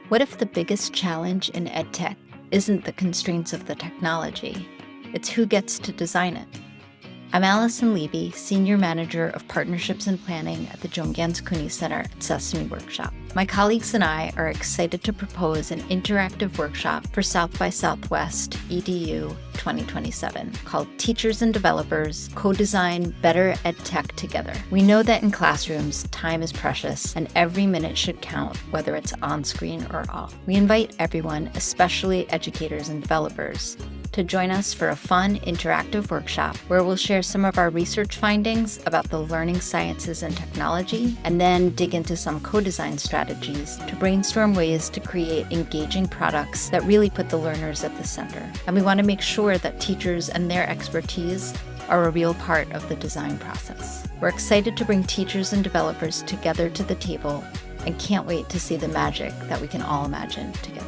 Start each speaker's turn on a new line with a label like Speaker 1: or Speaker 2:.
Speaker 1: What if the biggest challenge in EdTech isn't the constraints of the technology? It's who gets to design it. I'm Allisyn Levy, Senior Manager of Partnerships and Planning at the Joan Ganz Cooney Center at Sesame Workshop. My colleagues and I are excited to propose an interactive workshop for South by Southwest EDU 2027 called Teachers and Developers Co-Design Better EdTech Together. We know that in classrooms, time is precious and every minute should count, whether it's on screen or off. We invite everyone, especially educators and developers, to join us for a fun, interactive workshop where we'll share some of our research findings about the learning sciences and technology, and then dig into some co-design strategies to brainstorm ways to create engaging products that really put the learners at the center. And we want to make sure that teachers and their expertise are a real part of the design process. We're excited to bring teachers and developers together to the table and can't wait to see the magic that we can all imagine together.